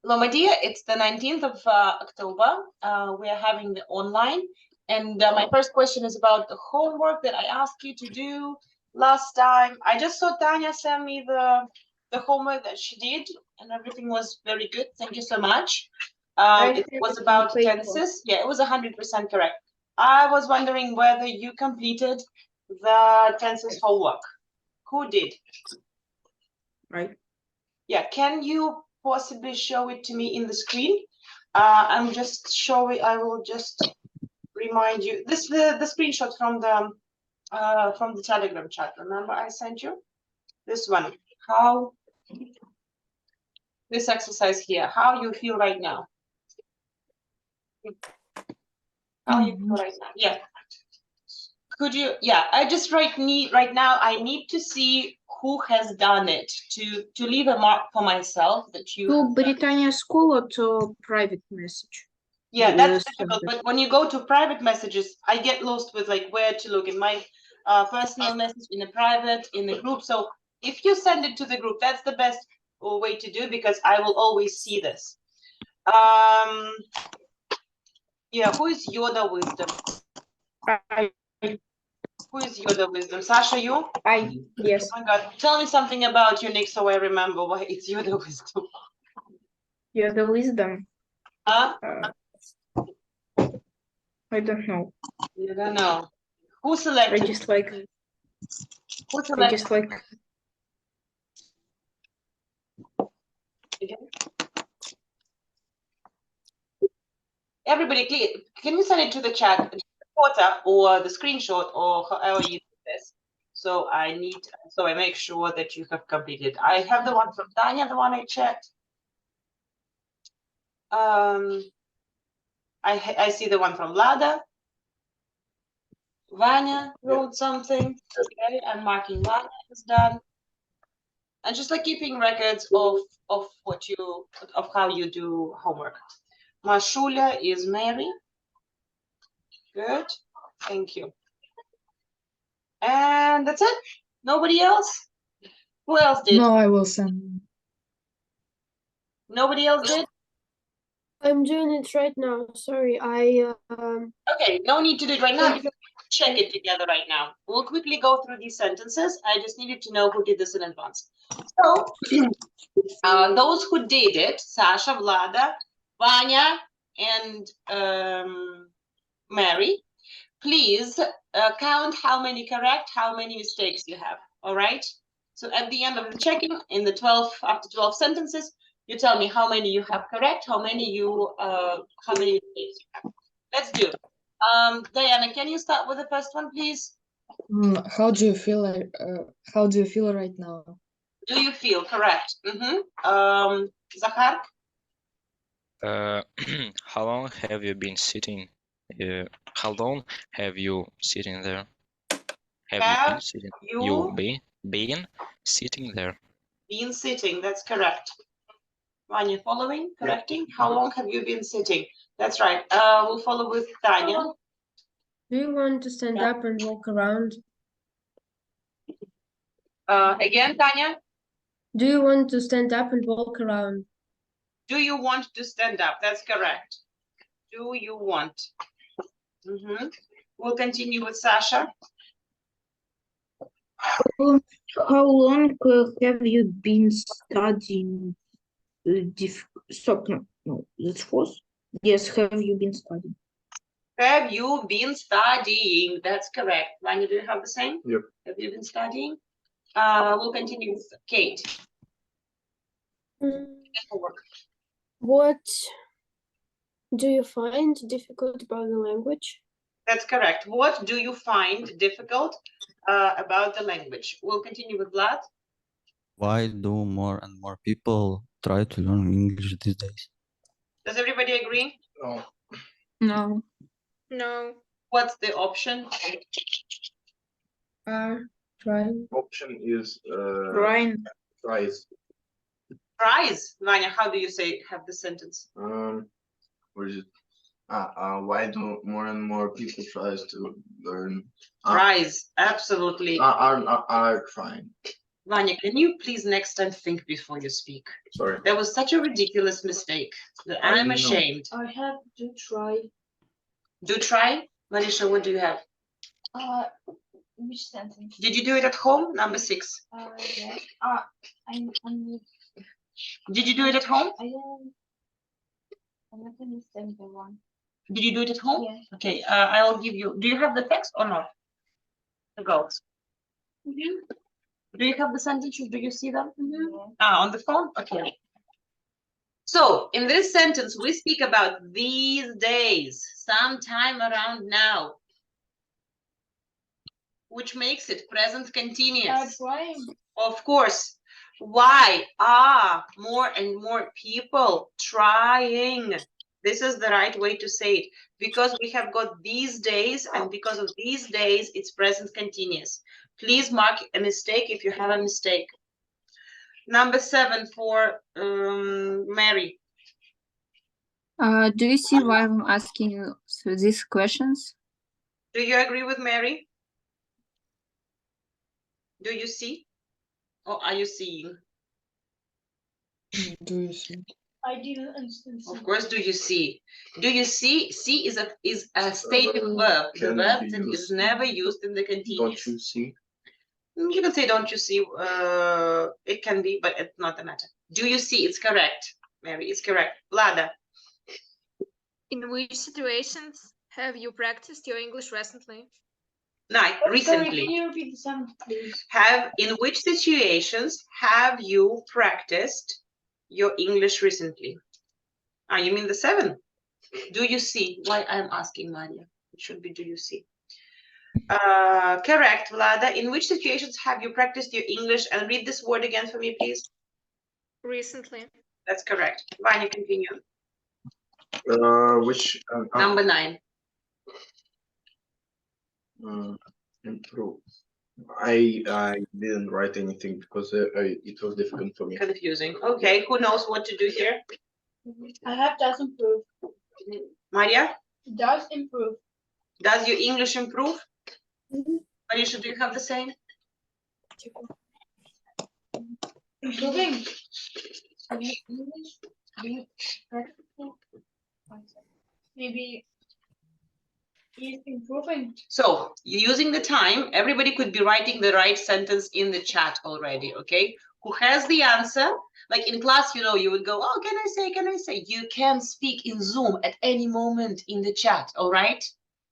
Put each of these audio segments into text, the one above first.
Lomadia, it's the 19th of October. We are having the online. And my first question is about the homework that I asked you to do last time. I just saw Tanya send me the homework that she did, and everything was very good. Thank you so much. It was about tenses. Yeah, it was 100% correct. I was wondering whether you completed the tenses homework. Who did? Right. Yeah, can you possibly show it to me in the screen? I'm just showing, I will just remind you, this the screenshot from the Telegram chat. Remember I sent you this one. How this exercise here, how you feel right now? How you feel right now? Yeah. Could you, yeah, I just right now, I need to see who has done it to leave a mark for myself that you. To Britannia School or to private message? Yeah, that's difficult. But when you go to private messages, I get lost with like where to look in my personal message, in the private, in the group. So if you send it to the group, that's the best way to do, because I will always see this. Yeah, who is Yoda Wisdom? Who is Yoda Wisdom? Sasha, you? Yes. Oh my God, tell me something about you, Nick, so I remember why it's Yoda Wisdom. Yoda Wisdom. Huh? I don't know. You don't know. Who selected? I just like. Who selected? I just like. Everybody, can you send it to the chat, photo or the screenshot or however you do this? So I make sure that you have completed. I have the one from Tanya, the one I checked. I see the one from Lada. Vanya wrote something. Okay, I'm marking Vanya is done. And just like keeping records of how you do homework. Mashulia is Mary. Good. Thank you. And that's it. Nobody else? Who else did? No, I will send. Nobody else did? I'm doing it right now. Sorry, Okay, no need to do it right now. Because check it together right now. We'll quickly go through these sentences. I just needed to know who did this in advance. So, those who did it, Sasha, Vlada, Vanya, and Mary, please count how many correct, how many mistakes you have. All right. So at the end of the checking, in the after 12 sentences, you tell me how many you have correct, how many mistakes you have. Let's do. Diana, can you start with the first one, please? How do you feel? How do you feel right now? Do you feel correct? Zahar? How long have you been sitting? How long have you sitting there? Have you been sitting? Been sitting there? Been sitting. That's correct. Vanya, following, correcting. How long have you been sitting? That's right. We'll follow with Tanya. do you want to stand up and walk around? Again, Tanya? Do you want to stand up and walk around? Do you want to stand up? That's correct. Do you want? We'll continue with Sasha. How long have you been studying? Stop, no, that's false. Yes, have you been studying? Have you been studying? That's correct. Vanya, do you have the same? Yep. Have you been studying? We'll continue with Kate. What do you find difficult about the language? That's correct. What do you find difficult about the language? We'll continue with Vlad. Why do more and more people try to learn English these days? Does everybody agree? No. No. No. What's the option? Trying. Option is Ryan. tries. Tries. Vanya, how do you have the sentence? Where is it? Why do more and more people tries to learn? Tries. Absolutely. Are trying. Vanya, can you please next time think before you speak? Sorry. That was such a ridiculous mistake that I I'm know. ashamed. I have to try. Do try. Marisha, what do you have? Which sentence? Did you do it at home? Number 6. Yes. I'm Did you do it at home? I'm not understand the one. Did you do it at home? Yeah. Okay, I'll give you. Do you have the text or not? The girls. Do you have the sentences? Do you see them? Yeah. On the phone? Okay. So, in this sentence, we speak about these days, sometime around now, which makes it present continuous. Trying. Of course. Why are more and more people trying? This is the right way to say it. Because we have got these days, and because of these days, it's present continuous. Please mark a mistake if you have a mistake. Number 7 for Mary. Do you see why I'm asking you these questions? Do you agree with Mary? Do you see? Or are you seeing? Do you see? I didn't understand. Of course, do you see? Do you see? See is a stated verb. The Can verb be that is used. never used in the continuous. Don't you see? You can say, don't you see? It can be, but it's not the matter. Do you see? It's correct. Mary, it's correct. Vlada. In which situations have you practiced your English recently? No, Sorry, recently. can you repeat the sentence, please? In which situations have you practiced your English recently? You mean the 7? Do you see? Why I'm asking, Maria? It should be, do you see? Correct, Vlada. In which situations have you practiced your English? And read this word again for me, please. Recently. That's correct. Vanya, continue. Which Number 9. Improve. I didn't write anything because it was difficult for me. Confusing. Okay, who knows what to do here? I have does improve. Maria, Does improve. does your English improve? Marisha, do you have the same? Improving. Maybe is improving. So, using the time, everybody could be writing the right sentence in the chat already, okay? Who has the answer? Like in class, you know, you would go, oh, can I say? You can speak in Zoom at any moment in the chat, all right?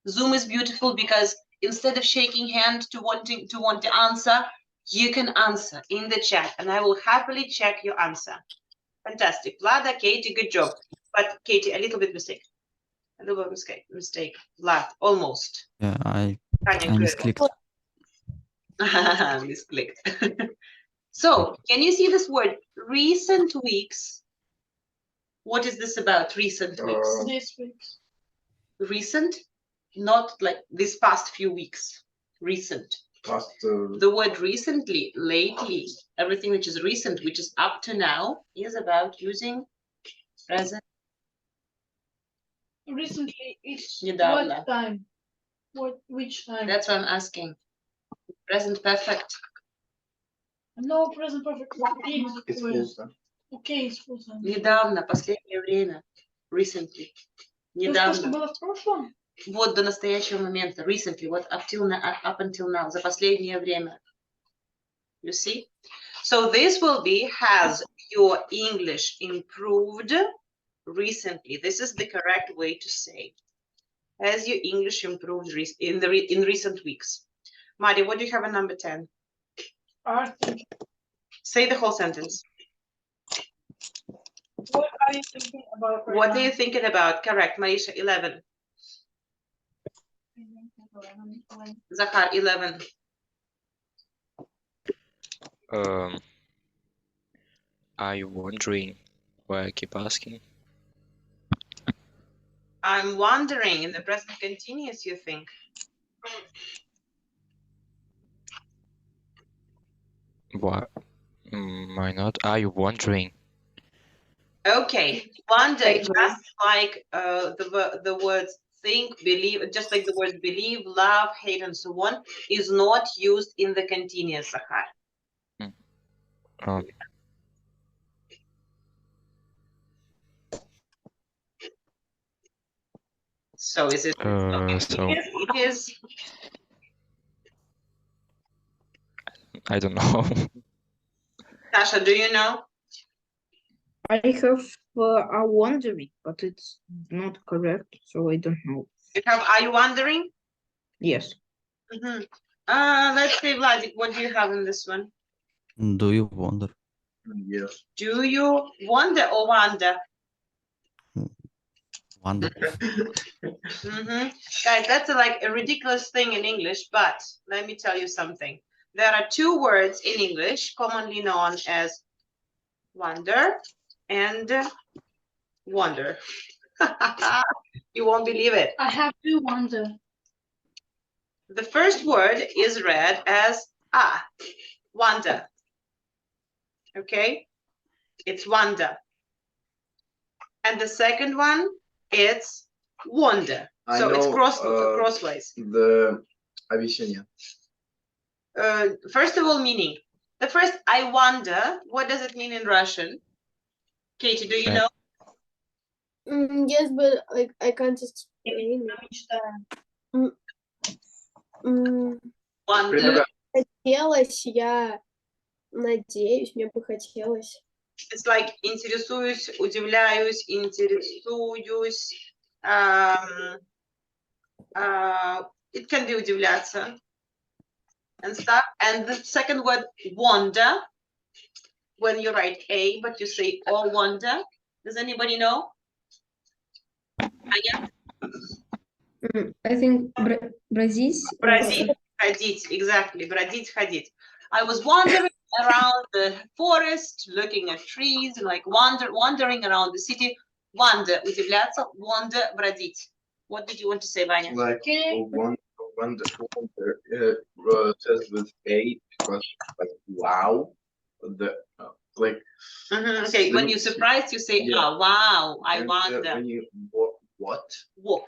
Zoom is beautiful because instead of shaking hand to want to answer, you can answer in the chat, and I will happily check your answer. Fantastic. Vlada, Katie, good job. But Katie, a little bit mistake. A little bit mistake. Vlad, almost. Yeah, I Tanya, good. misclicked. Misclicked. So, can you see this word, recent weeks? What is this about, recent weeks? This week. Recent, not like this past few weeks. Recent. Past. The word recently, lately, everything which is recent, which is up to now, is about using present. Recently, it's Недавно. what time? Which time? That's what I'm asking. Present perfect. No, present perfect. It's full time. Okay, it's full time. Недавно, последнее время. Recently. То, что Недавно. было в прошлом? Вот до настоящего момента. Recently. What up until now. За последнее время. You see? So this will be, has your English improved recently? This is the correct way to say. Has your English improved in recent weeks? Mari, what do you have in number 10? Say the whole sentence. What are you thinking about right What now? are you thinking about? Correct. Marisha, 11. Zahar, 11. Are you wondering why I keep asking? I'm wondering, in the present continuous, you think? Why? Why not? Are you wondering? Okay, wonder, just like the words think, believe, just like the words believe, love, hate, and so on, is not used in the continuous, Zahar. Oh, So is it? so It is. I don't know. Tasha, do you know? I have are wondering, but it's not correct, so I don't know. You have, are you wondering? Yes. Mm-hmm. Let's see, Vladik, what do you have in this one? Do you wonder? Yes. Do you wonder or wonder? Wonder. Mm-hmm. Guys, that's like a ridiculous thing in English, but let me tell you something. There are two words in English commonly known as wonder and wonder. You won't believe it. I have to wonder. The first word is read as wonder. Okay? It's wonder. And the second one, it's wonder. I So it's know, crossways. The объяснение. First of all, meaning. The first, I wonder, what does it mean in Russian? Katie, do you know? Yes, but like I can't explain it. Wonder. Хотелось, я надеюсь, мне бы хотелось. It's like интересуюсь, удивляюсь, интересуюсь. It can be удивляться and stuff. And the second word, wonder, when you write A, but you say oh wonder. Does anybody know? I think Brazil. Ходить, exactly. Бродить, ходить. I was wandering around the forest, looking at trees, and like wandering around the city. Wander, удивляться, wander, бродить. What did you want to say, Vanya? Like wonder says with A because like wow, the like. Okay, when you're surprised, you say, Yeah. wow, I wonder. When you what? What?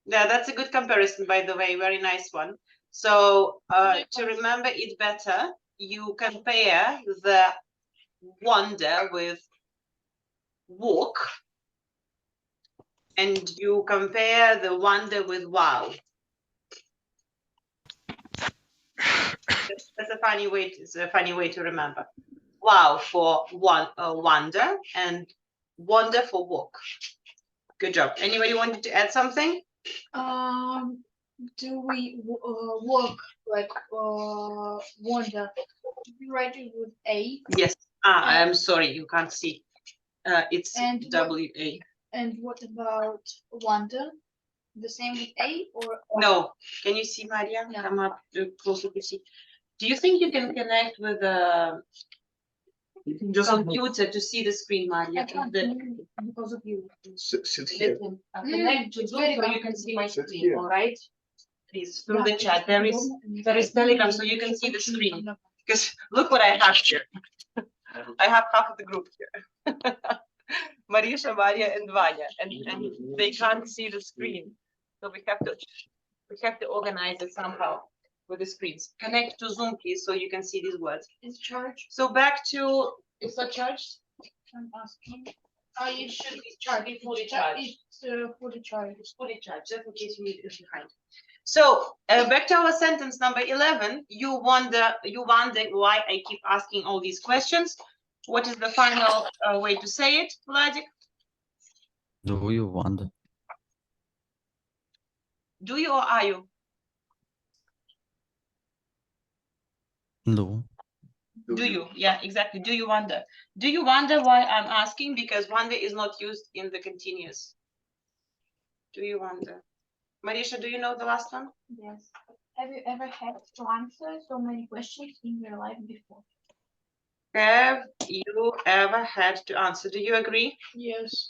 Yeah, that's a good comparison, by the way. Very nice one. So to remember it better, you compare the wonder with walk, and you compare the wonder with wow. That's a funny way. It's a funny way to remember. Wow for wonder and wonder for walk. Good job. Anybody wanted to add something? Do we work like wonder? Do we write it with A? Yes. I'm sorry, you can't see. It's And WA. And what about wonder? The same with A or? No. Can you see, Maria? Yeah. Come up closer to see. Do you think you can connect with the computer to see the screen, Maria? I can't because of you. Sit here. Connect to Zoom so you can see my Sit screen, here. all right? Please, through the chat. There is Telegram, so you can see the screen. Because look what I have here. I have half of the group here. Marisha, Maria, and Vanya, and they can't see the screen, so we have to organize it somehow with the screens. Connect to Zoom, please, so you can see these words. It's charged. So back to, it's not charged? I'm asking. It should be charged, be fully charged. It's fully charged. It's fully charged, just in case you need it behind. So back to our sentence number 11. You wonder why I keep asking all these questions. What is the final way to say it, Vladik? Do you wonder? Do you or are you? No. Do you? Yeah, exactly. Do you wonder? Do you wonder why I'm asking? Because wonder is not used in the continuous. Do you wonder? Marisha, do you know the last one? Yes. Have you ever had to answer so many questions in your life before? Have you ever had to answer? Do you agree? Yes.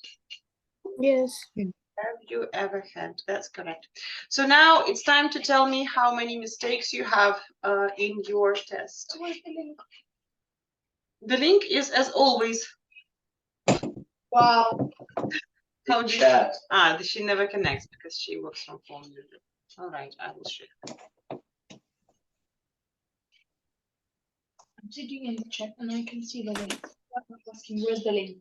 Yes. Have you ever had? That's correct. So now it's time to tell me how many mistakes you have in your test. Where's the link? The link is as always. Wow. How do you? She never connects because she works from home. All right, I will share. I'm sitting in the chat and I can see the link. I'm asking where's the link.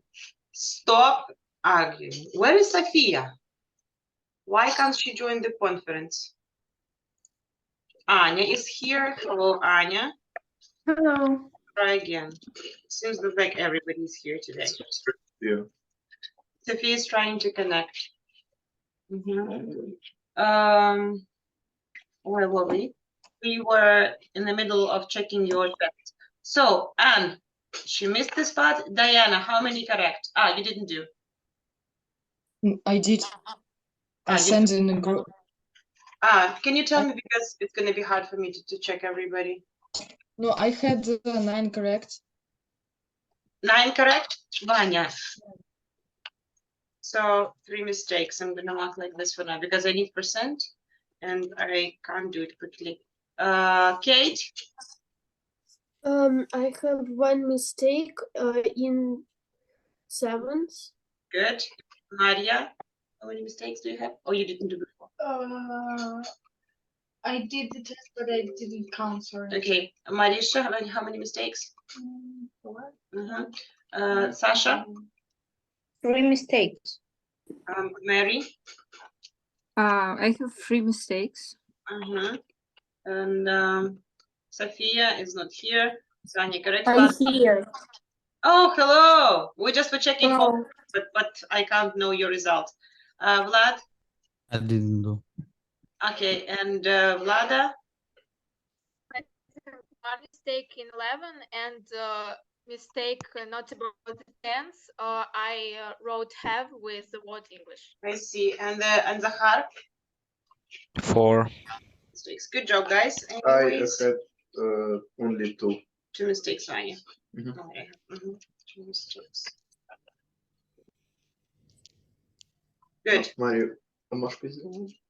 Stop arguing. Where is Sophia? Why can't she join the conference? Anya is here. Hello, Anya. Hello. Try again. Seems like everybody's here today. Yeah. Sophia is trying to connect. Where were we? We were in the middle of checking your text. So, Anne, she missed this part. Diana, how many correct? You didn't do. I did. I you sent in a group. Can you tell me, because it's going to be hard for me to check everybody. No, I had 9 correct. 9 correct? Vanya. So 3 mistakes. I'm going to mark like this for now because I need percent and I can't do it quickly. Kate? I have 1 mistake in 7th. Good. Maria? How many mistakes do you have? Oh, you didn't do before. I did the test, but I didn't count, sorry. Okay. Marisha, how many mistakes? 4. Sasha? 3 mistakes. Mary? I have 3 mistakes. And Sophia is not here. Tanya, correct? I'm here. Oh, hello. We just were checking, Hello. but I can't know your result. Vlad? I didn't do. Okay, and Vlada? One mistake in 11 and mistake not about the tense. I wrote have with the word English. I see. And Zahar? 4. Mistakes. Good job, guys. I Anyways, had only 2. 2 mistakes, Vanya. Mhm. Okay. 2 mistakes. Good. Mario, а можешь позвонить?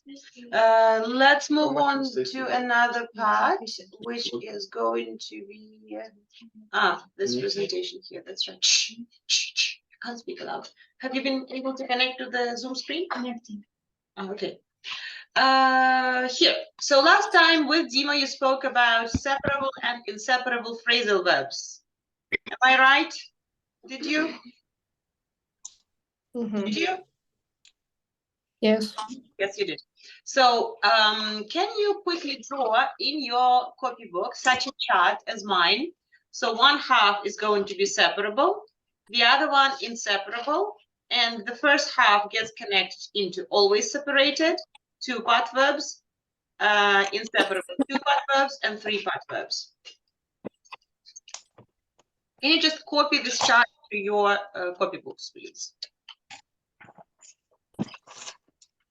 Let's move much on mistakes to you have? another part, which is going to be this Mhm. presentation here. That's right. Shh, shh, shh. I can't speak aloud. Have you been able to connect to the Zoom screen? Connecting. Okay. Here. So last time with Dima, you spoke about separable and inseparable phrasal verbs. Am I right? Did you? Did you? Yes. Yes, you did. So can you quickly draw in your copybook such a chart as mine? So one half is going to be separable, the other one inseparable, and the first half gets connected into always separated, 2-part verbs, inseparable 2-part verbs, and 3-part verbs. Can you just copy this chart to your copybooks, please?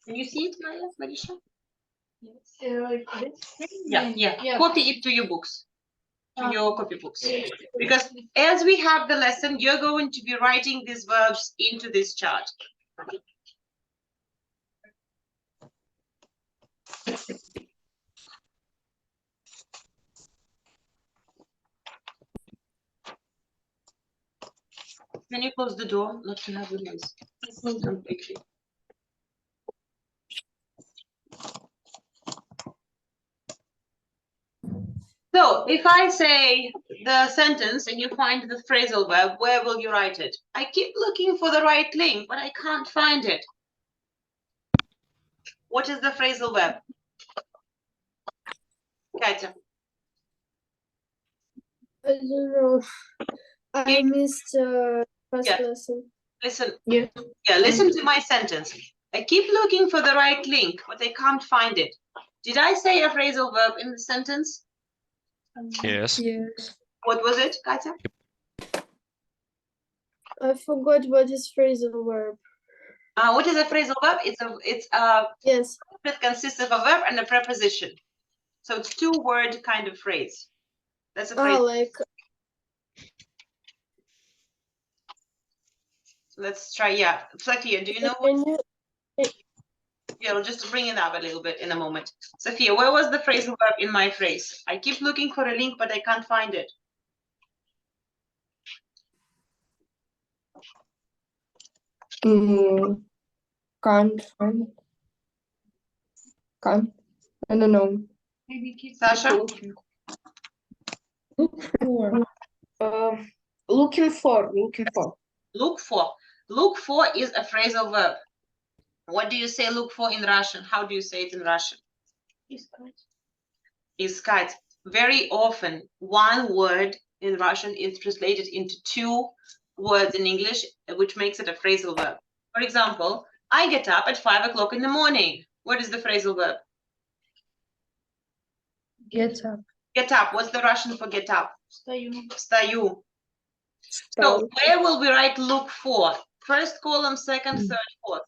Can you see it, Marisha? Like this? Yeah. Copy it to your books, to your copybooks. Because as we have the lesson, you're going to be writing these verbs into this chart. Can you close the door, not to have the noise completely? So if I say the sentence and you find the phrasal verb, where will you write it? I keep looking for the right link, but I can't find it. What is the phrasal verb? Katya. I don't know. I missed first Yeah. lesson. Listen. Yeah. Yeah, listen to my sentence. I keep looking for the right link, but I can't find it. Did I say a phrasal verb in the sentence? Yes. Yes. What was it, Katya? I forgot what is phrasal verb. What is a phrasal verb? It's a Yes. that consists of a verb and a preposition. So it's 2-word kind of phrase. That's a phrase. Like Let's try. Yeah, Sophia, do you know what? can you Yeah, we'll just bring it up a little bit in a moment. Sophia, where was the phrasal verb in my phrase? I keep looking for a link, but I can't find it. can't find. Can't. I don't know. Maybe keep Sasha? talking. Look for. Looking for. Look for. Look for is a phrasal verb. What do you say look for in Russian? How do you say it in Russian? Искать. Very often, one word in Russian is translated into two words in English, which makes it a phrasal verb. For example, I get up at 5 o'clock in the morning. What is the phrasal verb? Get up. Get up. What's the Russian for get up? Встаю. Встаю. So where will we write look for? First column, second, third, fourth.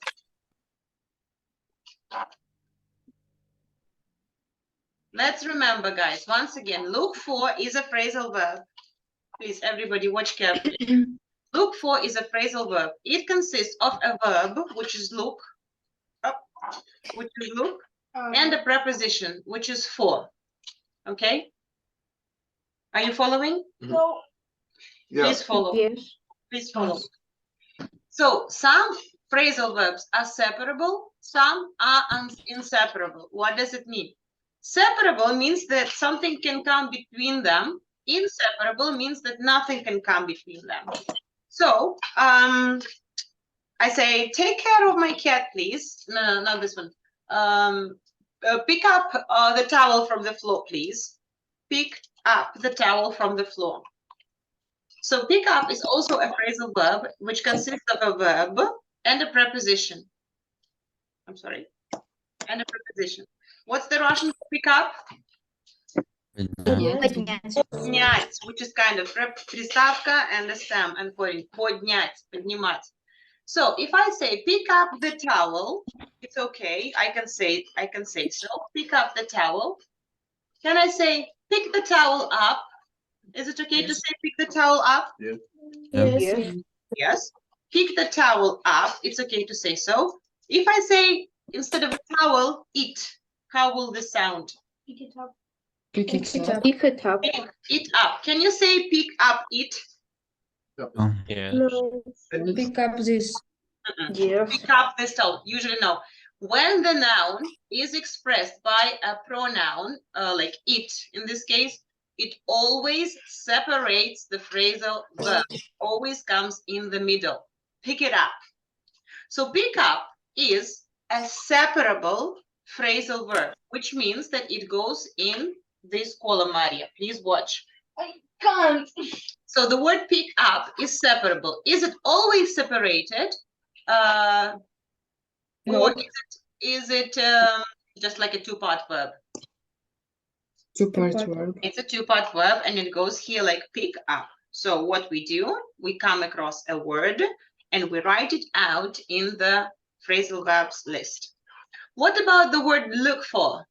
Let's remember, guys, once again, look for is a phrasal verb. Please, everybody, watch carefully. Look for is a phrasal verb. It consists of a verb, which is look, and a preposition, which is for. Okay? Are you following? No. Yeah. Please follow. Yes. Please follow. So some phrasal verbs are separable, some are inseparable. What does it mean? Separable means that something can come between them. Inseparable means that nothing can come between them. So I say, take care of my cat, please. No, not this one. Pick up the towel from the floor, please. Pick up the towel from the floor. So pick up is also a phrasal verb, which consists of a verb and a preposition. I'm sorry. And a preposition. What's the Russian for pick up? Поднять, which is kind of приставка and a stem and корень. Поднять, поднимать. So if I say pick up the towel, it's okay. I can say so. Pick up the towel. Can I say pick the towel up? Is it okay to say pick the towel up? Yeah. Yes. Yes. Pick the towel up. It's okay to say so. If I say instead of a towel, it, how will this sound? Pick it up. Pick it up. Pick it up. Pick it up. Can you say pick up it? Yeah. No. Pick up this. Yes. Pick up this towel. Usually no. When the noun is expressed by a pronoun, like it, in this case, it always separates the phrasal verb. Always comes in the middle. Pick it up. So pick up is a separable phrasal verb, which means that it goes in this column area. Please watch. I can't. So the word pick up is separable. Is it always separated? Or is it just like a two-part verb? Two-part verb. It's a two-part verb and it goes here like pick up. So what we do, we come across a word and we write it out in the phrasal verbs list. What about the word look for?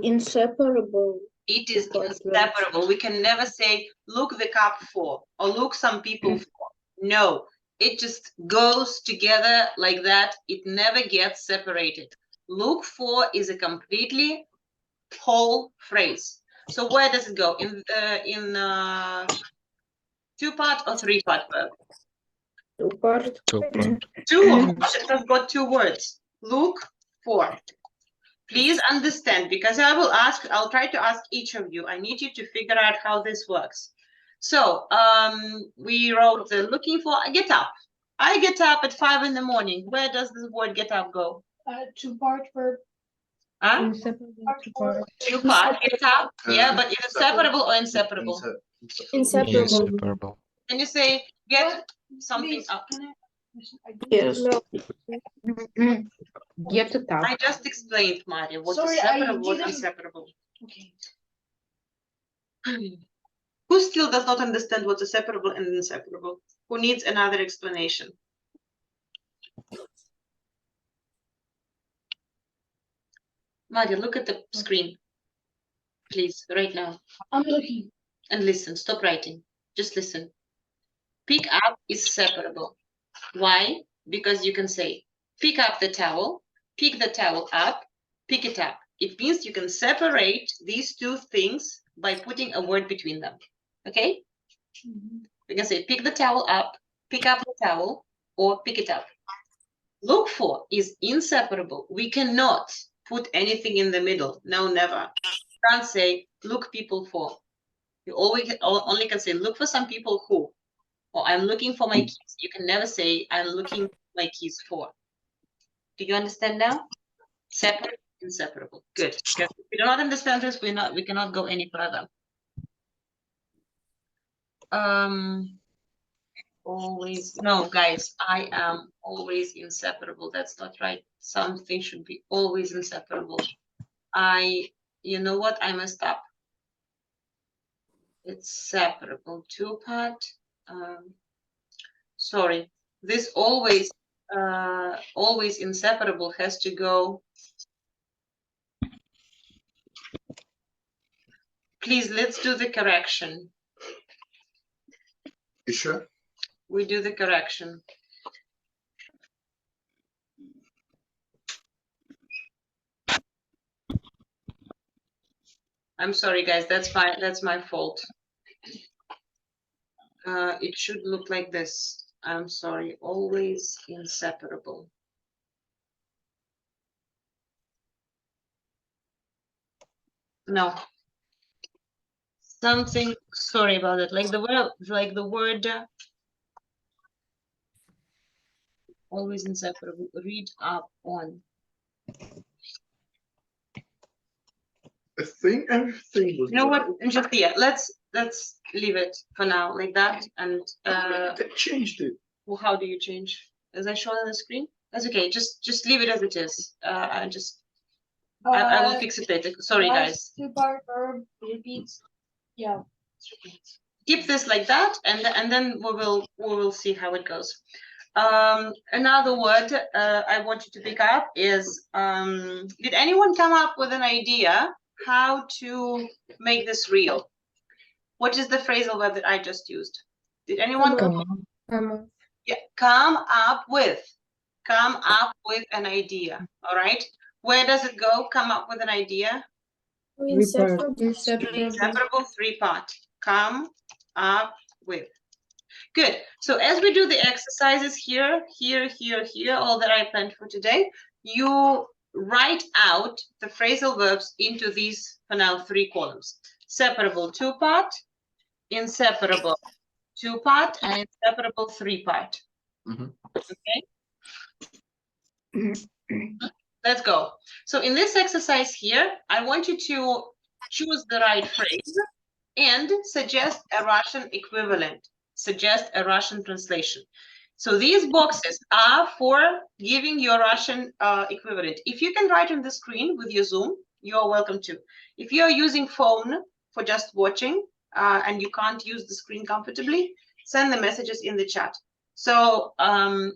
Inseparable. It is Two-part verb. inseparable. We can never say look the cup for or look some people for. No, it just goes together like that. It never gets separated. Look for is a completely whole phrase. So where does it go? In two-part or three-part verb? Two-part. Two-part. Two. I've got two words. Look for. Please understand, because I'll try to ask each of you. I need you to figure out how this works. So we wrote looking for get up. I get up at 5 in the morning. Where does this word get up go? Two-part verb. Huh? Two-part. Two-part get up. Yeah, but is it separable or inseparable? Inseparable. Inseparable. Can you say get something up? Yes. Get it up. I just explained, Maria, what Sorry, is I separable, what didn't- inseparable. Okay. Who still does not understand what's separable and inseparable? Who needs another explanation? Maria, look at the screen, please, right now, I'm looking. and listen. Stop writing. Just listen. Pick up is separable. Why? Because you can say, pick up the towel, pick the towel up, pick it up. It means you can separate these two things by putting a word between them. Okay? You can say, pick the towel up, pick up the towel, or pick it up. Look for is inseparable. We cannot put anything in the middle. No, never. You can't say, look people for. You always only can say, look for some people who, or I'm looking for my keys. You can never say, I'm looking for my keys for. Do you understand now? Separate, inseparable. Good. Because if we do not understand this, we cannot go any further. Always, no, guys, I am always inseparable. That's not right. Something should be always inseparable. You know what? I messed up. It's separable, two-part. Sorry, this always inseparable has to go. Please, let's do the correction. You sure? We do the correction. I'm sorry, guys. That's my fault. It should look like this. I'm sorry. Always inseparable. No. Something. Sorry about it. Like the word. Always inseparable. Read up on. I think everything was. You know what, Angelia, let's leave it for now like that. And They changed it. well, how do you change? As I showed on the screen? That's okay. Just leave it as it is. I will fix it later. Sorry, guys. Two-part verb repeats. Yeah. Keep this like that, and then we will see how it goes. Another word I want you to pick up is did anyone come up with an idea how to make this real? What is the phrasal verb that I just used? Did anyone yeah, come up with an idea? All right, where does it go? Come up with an idea. Inseparable, three-part. Come up with. Good. So as we do the exercises here, all that I planned for today, you write out the phrasal verbs into these, for now, 3 columns. Separable, two-part, inseparable, two-part, and inseparable, three-part. Okay? Let's go. So in this exercise here, I want you to choose the right phrase and suggest a Russian equivalent. Suggest a Russian translation. So these boxes are for giving your Russian equivalent. If you can write on the screen with your Zoom, you are welcome to. If you are using phone for just watching and you can't use the screen comfortably, send the messages in the chat. So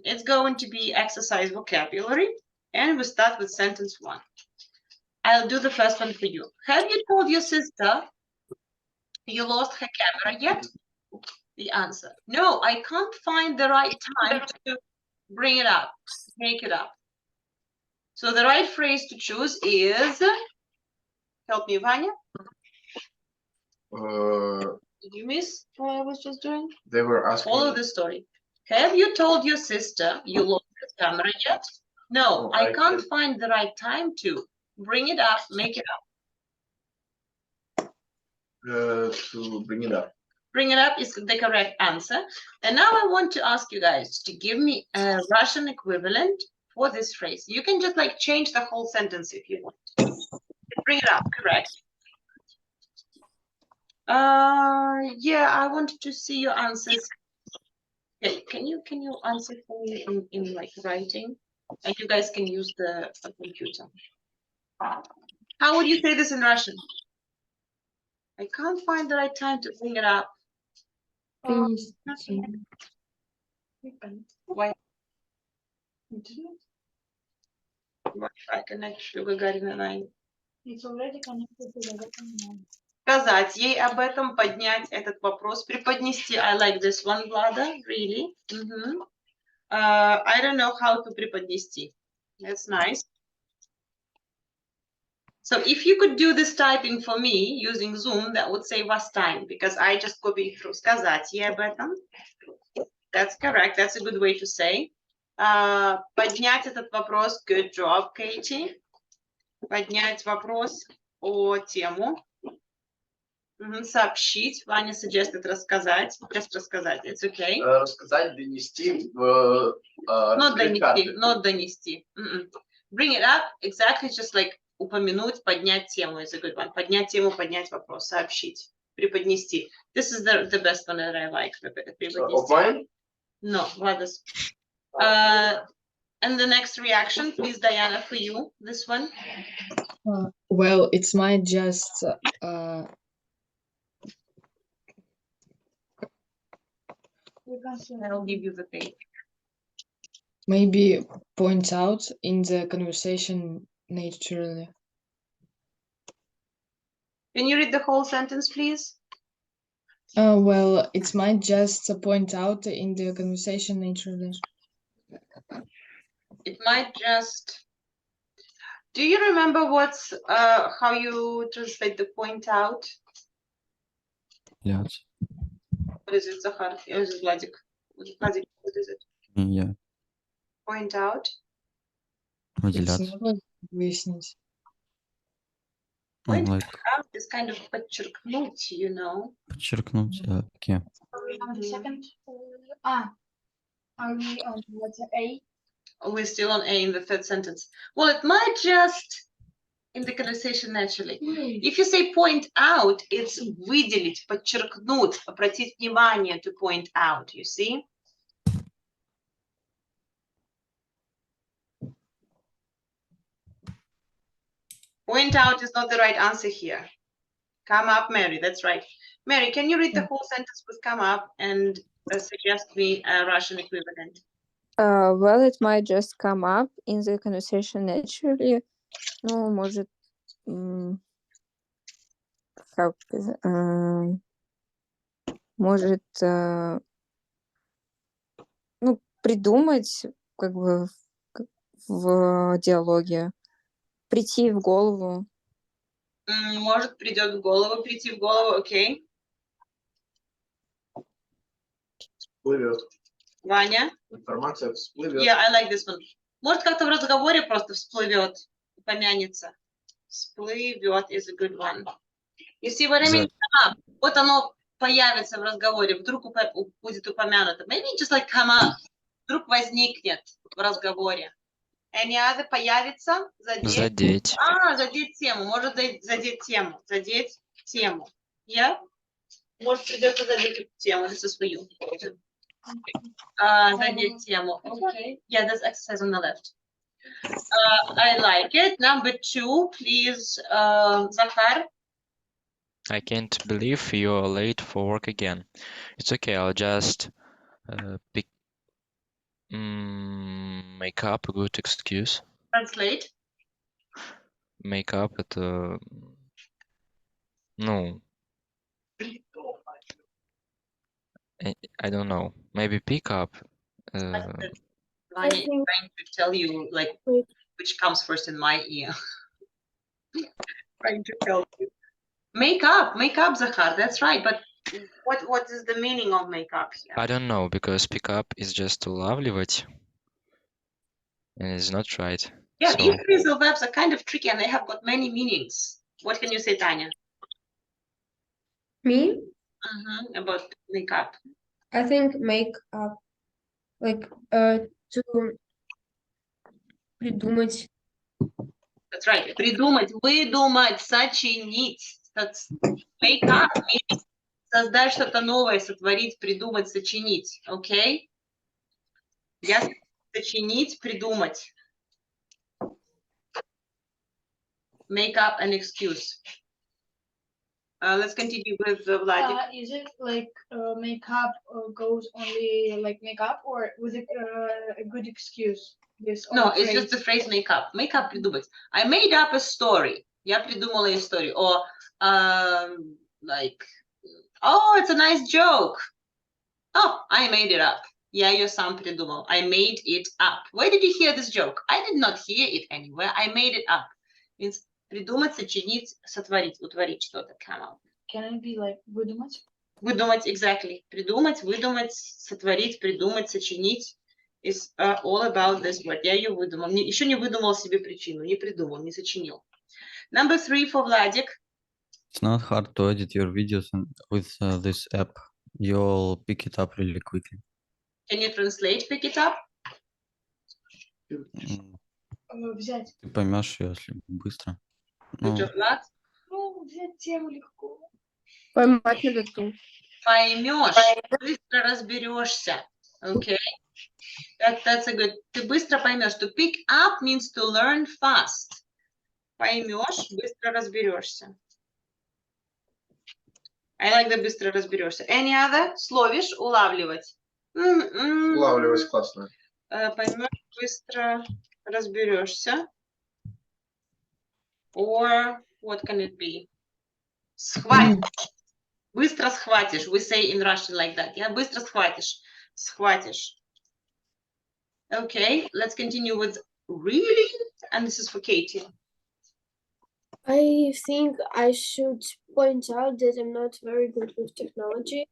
it's going to be exercise vocabulary, and we start with sentence 1. I'll do the first one for you. Have you told your sister you lost her camera yet? The answer, no, I can't find the right time to bring it up, make it up. So the right phrase to choose is, help me, Vanya. Did you miss what I was just doing? They were asking. Follow the story. Have you told your sister you lost the camera yet? No, I can't find the right time to bring it up, make it up. To bring it up. Bring it up is the correct answer. And now I want to ask you guys to give me a Russian equivalent for this phrase. You can just like change the whole sentence if you want. Bring it up, correct. Yeah, I wanted to see your answers. Okay, can you answer for me in like writing? And you guys can use the computer. How would you say this in Russian? I can't find the right time to bring it up. Why? Wi-Fi connection, Гагарина 9. It's already connected to the Сказать ей об этом, поднять этот вопрос, преподнести. I like this one, Vlada, really. I don't know how to преподнести. That's nice. So if you could do this typing for me using Zoom, that would save us time because I just copy through. Сказать ей об этом. That's correct. That's a good way to say. Поднять этот вопрос. Good job, Katie. Поднять вопрос о тему. Сообщить. Ваня suggested рассказать. Just рассказать. It's okay. Рассказать, донести Not донести. Not донести. Bring it up. Exactly. Just like упомянуть, поднять тему is a good one. Поднять тему, поднять вопрос. Сообщить. Преподнести. This is the best one that I like. Of mine? No, Vladas. And the next reaction, please, Diana, for you. This one. Well, it's might just I'll give you the page. maybe point out in the conversation naturally. Can you read the whole sentence, please? Well, it might just point out in the conversation naturally. It might just. Do you remember what's how you translate the point out? Yes. What is it, Zahar? Or is it Vladik? Vladik, what is it? Yeah. Point out. It's Выделяться. not like выяснить. Point Like out is kind of подчеркнуть, you know. подчеркнуть. Okay. On the second. Are we on letter A? We're still on A in the third sentence. Well, it might just in the conversation naturally. If you say point out, it's выделить, подчеркнуть, обратить внимание to point out, you see? Point out is not the right answer here. Come up, Mary, that's right. Mary, can you read the whole sentence with come up and suggest me a Russian equivalent? Well, it might just come up in the conversation naturally. Ну, может, может, ну, придумать, как бы, в диалоге, прийти в голову. Может, придет в голову, прийти в голову, окей. Всплывет. Ваня? Информация всплывет. Yeah, I like this one. Может, как-то в разговоре просто всплывет, упомянется. Всплывет is a good one. You see what I mean? Вот оно появится в разговоре, вдруг будет упомянуто. Maybe just like come up. Вдруг возникнет в разговоре. Any other появится? Задеть. Задеть тему. Может задеть тему. Задеть тему. Yeah? Может, придется задеть тему за свою. Задеть тему. Okay. Yeah, that's exercise on the left. I like it. Number 2, please, Zahar. I can't believe you're late for work again. It's okay, I'll just make up a good excuse. Translate. Make up это, ну, I don't know. Maybe pick up. I'm trying to tell you like which comes first in my ear. Trying to tell you. Make up, Zahar. That's right. But what is the meaning of make up here? I don't know, because pick up is just to улавливать, and it's not right. Yeah, So, these phrasal verbs are kind of tricky and they have got many meanings. What can you say, Tanya? Me? About make up. I think make up, like to придумать. That's right. Придумать, выдумать, сочинить. That's make up means создать что-то новое, сотворить, придумать, сочинить. Okay? Я сочинить, придумать. Make up an excuse. Let's continue with Vladik. Is it like makeup goes only like makeup, or was it a good excuse? This No, it's just the phrase make up. Make up придумать. I made up a story. Я придумала историю. Or like, oh, it's a nice joke. Oh, I made it up. Я ее сам придумал. I made it up. Where did you hear this joke? I did not hear it anywhere. I made it up. Means придумать, сочинить, сотворить, утворить что-то. Come on. Can it be like выдумать? Выдумать, exactly. Придумать, выдумать, сотворить, придумать, сочинить. Is all about this word. Я ее выдумал. Еще не выдумал себе причину. Не придумал, не сочинил. Number 3 for Vladik. It's not hard to edit your videos with this app. You'll pick it up really quickly. Can you translate, pick it up? Взять. Ты поймешь, если быстро. Good job, Vlad. Ну, взять тему легко. Поймать на лету. Поймешь, быстро разберешься. Okay. That's a good. Ты быстро поймешь. To pick up means to learn fast. Поймешь, быстро разберешься. I like the быстро разберешься. Any other? Словишь, улавливать. Улавливать классно. Поймешь, быстро разберешься. Or what can it be? Схватишь. Быстро схватишь. We say in Russian like that. Yeah, быстро схватишь. Схватишь. Okay, let's continue with really, and this is for Katie. I think I should point out that I'm not very good with technology.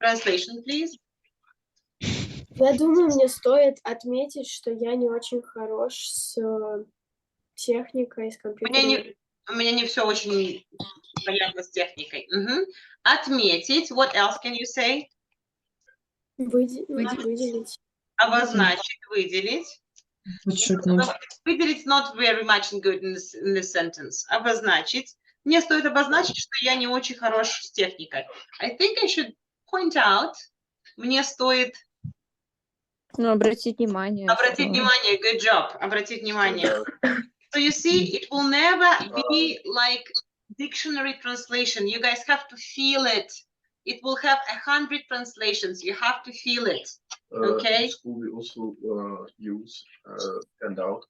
Translation, please. Я думаю, мне стоит отметить, что я не очень хорош с техникой, с компьютером. У меня не все очень понятно с техникой. Отметить. What else can you say? Выделить. Обозначить, выделить. Выделить not very much good in this sentence. Обозначить. Мне стоит обозначить, что я не очень хорош с техникой. I think I should point out. Мне стоит... Ну, обратить внимание. Обратить внимание. Good job. Обратить внимание. So you see, it will never be like dictionary translation. You guys have to feel it. It will have 100 translations. You have to feel it. Okay. School we also use stand out.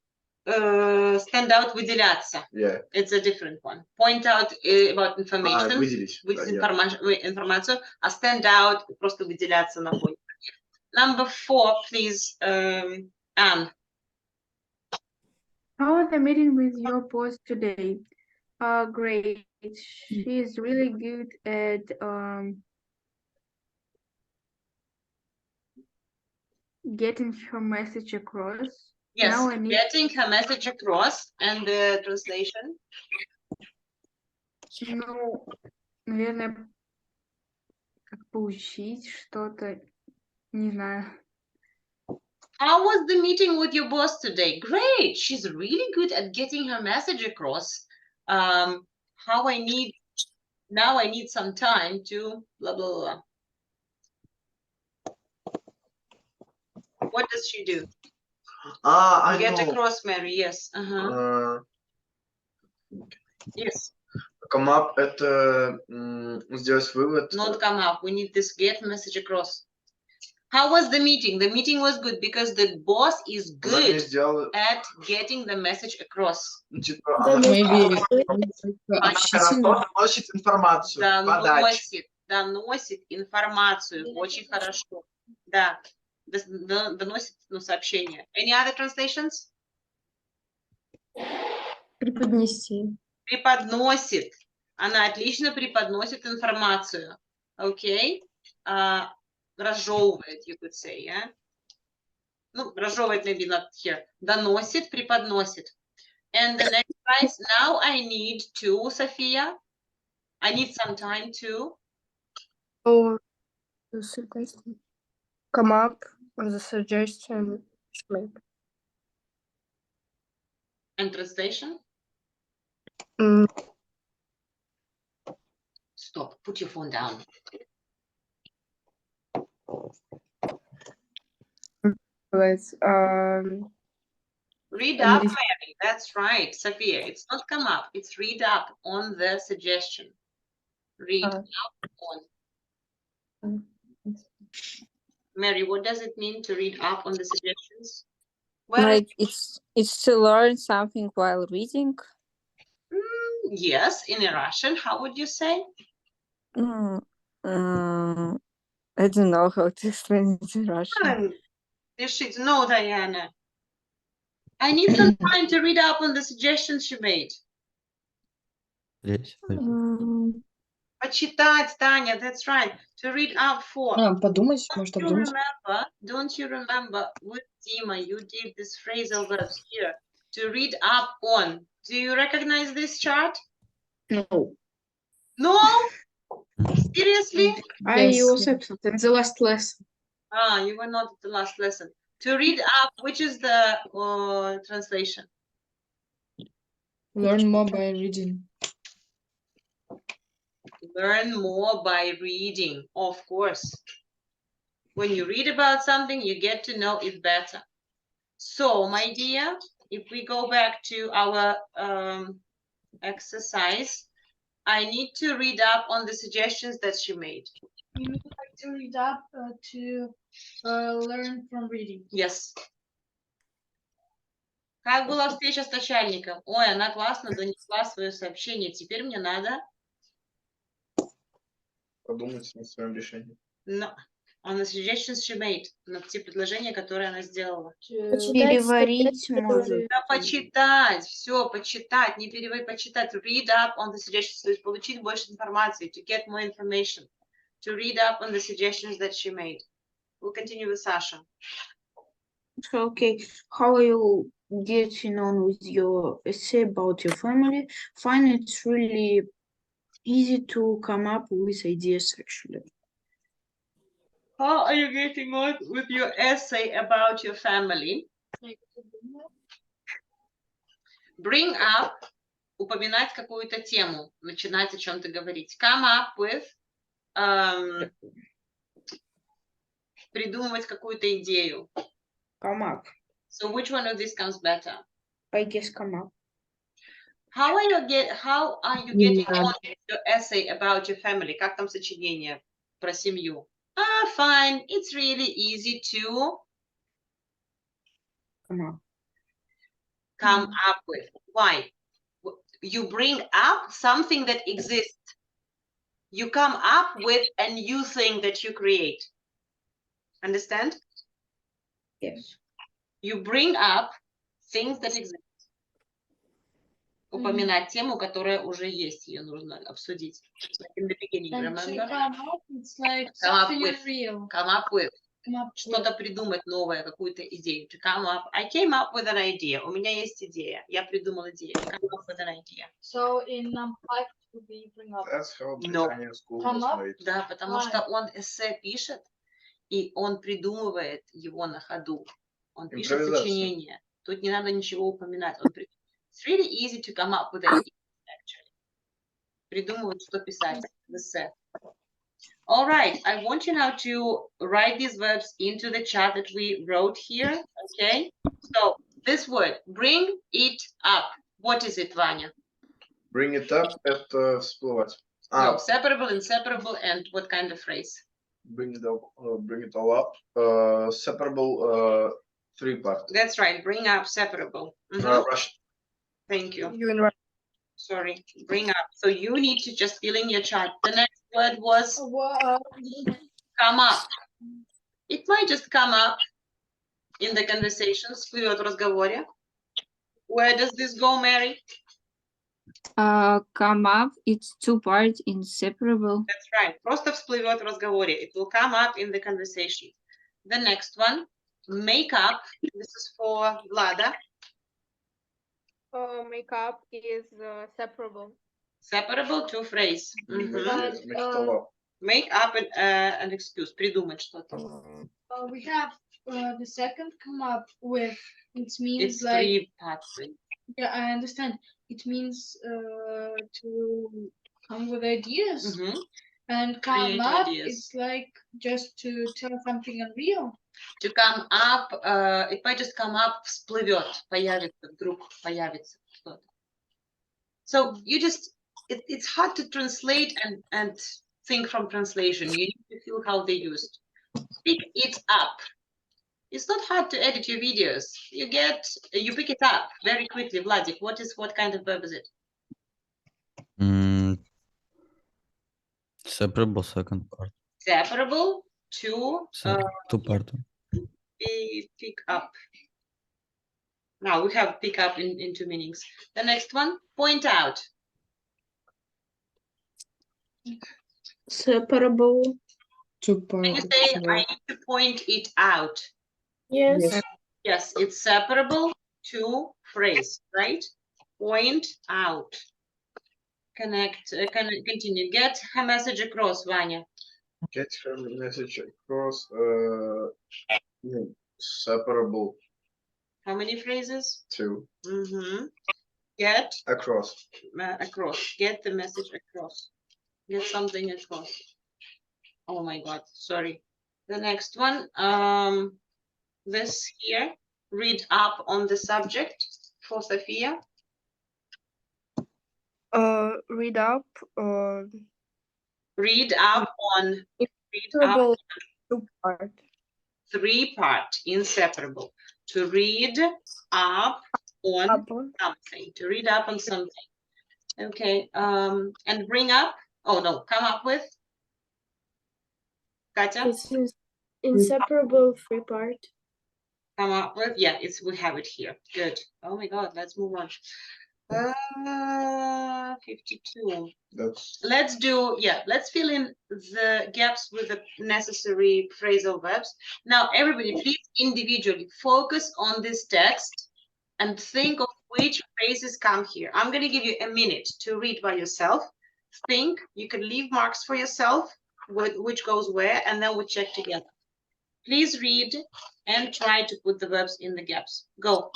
Stand out, выделяться. Yeah. It's a different one. Point out about information. Выделить. Выделить информацию. А stand out, просто выделяться на фоне. Number 4, please, Anne. How was the meeting with your boss today? Great. She's really good at getting her message across. Yes, Now I need... getting her message across, and the translation. Ну, наверное, как поучить что-то, не знаю. How was the meeting with your boss today? Great. She's really good at getting her message across. Now I need some time to blah, blah, blah. What does she do? I Get know. across, Mary, yes. Yes. Come up, это сделать вывод. Not come up. We need this get message across. How was the meeting? The meeting was good because the boss is good at getting the message across. Maybe Доносит информацию. Доносит информацию. Очень хорошо. Да. Доносит сообщение. Any other translations? Преподнести. Преподносит. Она отлично преподносит информацию. Окей? Разжевывает, you could say, yeah? Ну, разжевывает, maybe not here. Доносит, преподносит. And the next price, now I need to, Sophia. I need some time to. Come up with a suggestion. And translation? Stop, put your phone down. Read up, Mary. That's right, Sophia. It's not come up. It's read up on the suggestion. Read up on. Mary, what does it mean to read up on the suggestions? Well, like it's to learn something while reading. Yes, in Russian, how would you say? I don't know how to explain it in Russian. No, Diana. I need some time to read up on the suggestions she made. Почитать, Tanya, that's right. To read up for. Подумать, может, обдумать. Don't you remember with Dima, you did this phrasal verbs here. To read up on. Do you recognize this chart? No. No? Seriously? I Yes. was absent in the last lesson. Ah, you were not at the last lesson. To read up, which is the translation? Learn more by reading. Learn more by reading, of course. When you read about something, you get to know it better. So, my dear, if we go back to our exercise, I need to read up on the suggestions that she made. You mean like to read up to learn from reading? Yes. Как была встреча с начальником? Ой, она классно донесла свое сообщение. Теперь мне надо... Подумать над своим решением. No. On the suggestions she made. На те предложения, которые она сделала. Переварить, может. Да, почитать. Все, почитать. Не переводить, почитать. Read up on the suggestions. То есть получить больше информации. To get more information. To read up on the suggestions that she made. We'll continue with Sasha. So, okay, how are you getting on with your essay about your family? Find it's really easy to come up with ideas, actually. How are you getting on with your essay about your family? Bring up, упоминать какую-то тему, начинать о чем-то говорить. Come up with, придумывать какую-то идею. Come up. So which one of these comes better? I guess come up. How are you getting on with your essay about your family? Как там сочинение про семью? Fine. It's really easy to come up with. Why? You bring up something that exists. You come up with a new thing that you create. Understand? Yes. You bring up things that exist. Упоминать тему, которая уже есть, ее нужно обсудить. Like in the beginning, remember? Come up, it's like Come up something with. unreal. Come up with. Come up Что-то придумать новое, какую-то идею. To come up. I came up with an idea. У меня есть идея. Я придумал идею. Come up with an idea. So in number 5 would be bring up. That's how No. Britannia school Come was up? made. Да, потому что он эссе пишет, и он придумывает его на ходу. Он пишет Импровизация. сочинение. Тут не надо ничего упоминать. It's really easy to come up with ideas, actually. Придумывать, что писать в эссе. All right, I want you now to write these verbs into the chat that we wrote here, okay? So, this word, bring it up. What is it, Vanya? Bring it up, это всплывать. No, separable, inseparable, and what kind of phrase? Bring it all up. Separable, three parts. That's right, bring up, separable. Russian. Thank you. You in Russian. Sorry, bring up. So you need to just fill in your chart. The next word was come up. It might just come up in the conversation, всплывет в разговоре. Where does this go, Mary? Come up, it's two parts, inseparable. That's right. Просто всплывет в разговоре. It will come up in the conversation. The next one, make up. This is for Vlada. Makeup is separable. Separable to phrase. Make it all up. Make up an excuse. Придумать что-то. We have the second come up with, it means It's like, three parts. yeah, I understand. It means to come with ideas. And come Create up, ideas. it's like just to tell something unreal. To come up, it might just come up, всплывет, появится, вдруг появится что-то. So you just, it's hard to translate and think from translation. You need to feel how they used. Pick it up. It's not hard to edit your videos. You pick it up very quickly. Vladik, what kind of verb is it? Separable second part. Separable to Two part. pick up. Now we have pick up in two meanings. The next one, point out. Separable. Two Can you parts. say, I need to point it out? Yes. Yes, it's separable to phrase, right? Point out. Connect, continue. Get her message across, Vanya. Get her message across. Separable. How many phrases? 2. Get Across. across. Get the message across. Get something across. Oh my God, sorry. The next one, this here, read up on the subject for Sophia. Read up. Read up on. Inseparable 2-part. 3-part, inseparable. To read up on something. To read up on something. Okay. And bring up. Oh no, come up with. Katya? It's inseparable 3-part. Come up with. Yeah, we have it here. Good. Oh my God, let's move on. 52. Let's fill in the gaps with the necessary phrasal verbs. Now, everybody, please individually focus on this text and think of which phrases come here. I'm going to give you a minute to read by yourself. Think. You can leave marks for yourself, which goes where, and then we check together. Please read and try to put the verbs in the gaps. Go.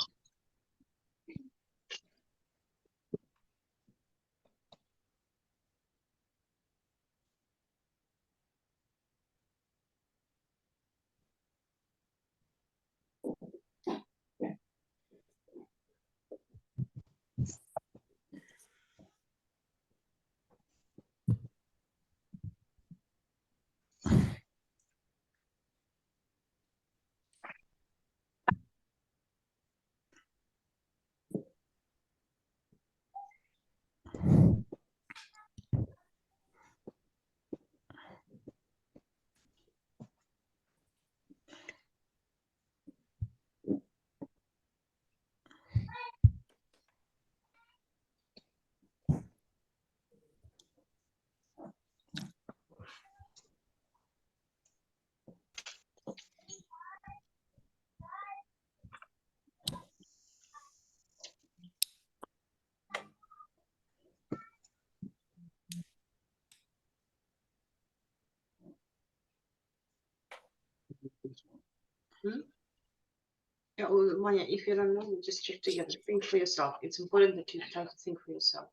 Yeah, Maya, if you don't know, just check together. Think for yourself. It's important that you try to think for yourself.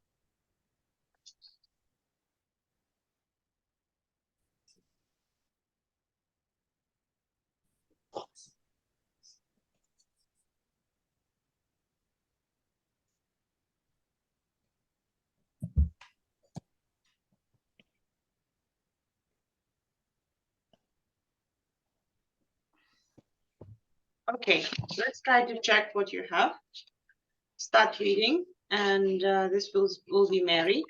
Okay, let's try to check what you have. Start reading, and this will be Mary.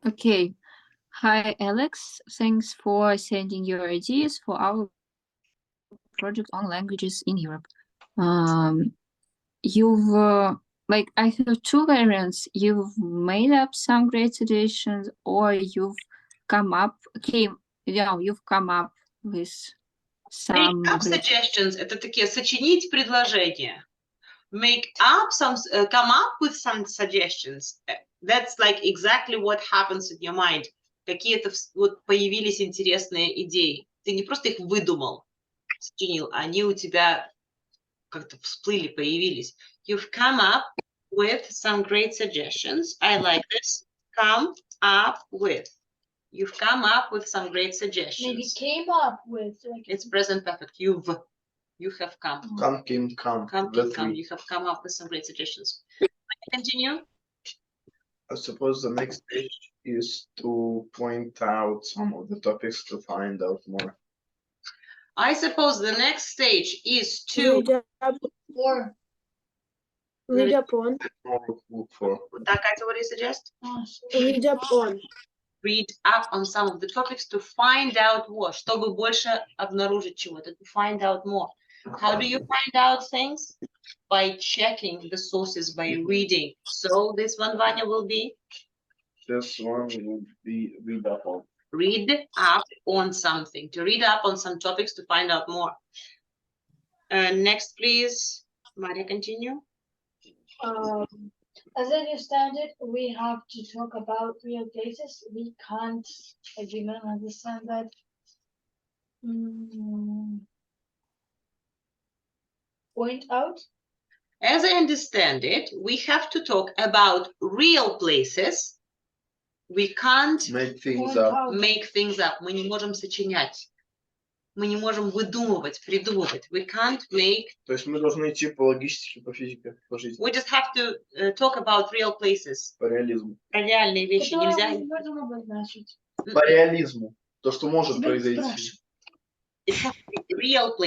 Okay. Hi, Alex. Thanks for sending your ideas for our project on languages in Europe. You've I have 2 variants. You've made up some great suggestions, or you've come up with some Make up great suggestions. Это такие сочинить предложения. Make up some, come up with some suggestions. That's like exactly what happens in your mind. Какие-то вот появились интересные идеи. Ты не просто их выдумал, сочинил, они у тебя как-то всплыли, появились. You've come up with some great suggestions. I like this. Come up with. You've come up with some great suggestions. Maybe came up with. Like, it's present perfect. You have come. Come. You have come up with some great suggestions. Continue. I suppose the next stage is to point out some of the topics to find out more. I suppose the next stage is to Read up on. Look for. Takata, what do you suggest? Read up on. Read up on some of the topics to find out more. Чтобы больше обнаружить чего-то. To find out more. How do you find out things? By checking the sources, by reading. So this one, Vanya, will be? This one will be read up on. Read up on something. To read up on some topics to find out more. Next, please. Maria, continue. As I understand it, we have to talk about real places. We can't, I do not understand that. Point out. As I understand it, we have to talk about real places. We can't Make things up. make things up. Мы не можем сочинять. Мы не можем выдумывать, придумывать. We can't make. То есть мы должны идти по логистике, по физике, по жизни. We just have to talk about real places. По реализму. Про реальные вещи нельзя. По реализму. То, что может произойти. It has to be real place.